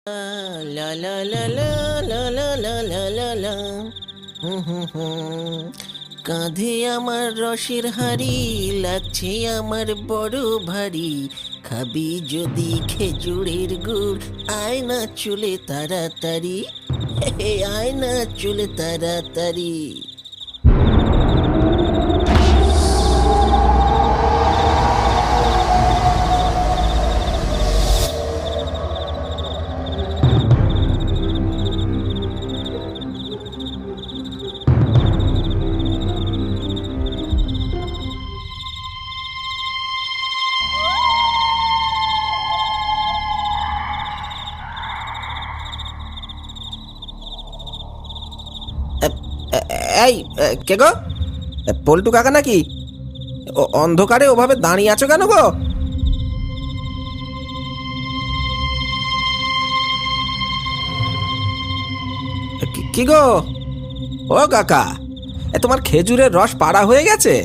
লা লা লা লা লা লা লা লা লা লা। হুম হুম হুম। কাঁধে আমার রসের হাড়ি, লাগছে আমার বড় ভারী। খাবি যদি খেজুরের গুড়, আয় না চলে তাড়াতাড়ি। হে আয় না চলে তাড়াতাড়ি। এই কে গো? পল্টু কাকা নাকি? অন্ধকারে ওভাবে দাঁড়িয়ে আছো কেন গো? কি গো? ও কাকা, তোমার খেজুরের রস পাড়া হয়ে গেছে?